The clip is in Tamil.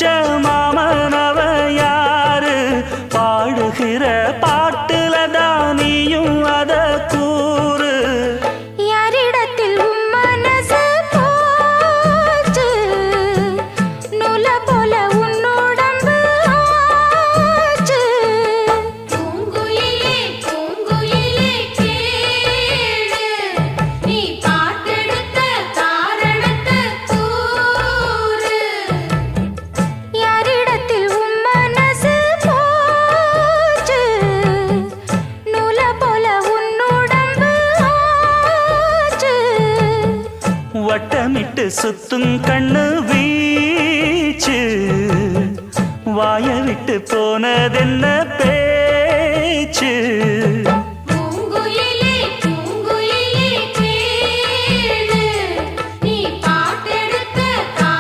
வச்ச மாமனவ யாரு பாடுகிற பாட்டுல தானியும் அத கூறு யாரிடத்தில் உன் மனசு போச்சு நூல போல உன் உடம்பு ஆச்சு பூங்குயிலே பூங்குயிலே கேளு நீ பாட்டெடுத்த காரணத்தை கூறு யாரிடத்தில் உன் மனசு போச்சு நூல போல உன் உடம்பு ஆச்சு வட்டமிட்டு சுத்தும் கண்ணு வீச்சு வாய விட்டு போனதென்ன பேச்சு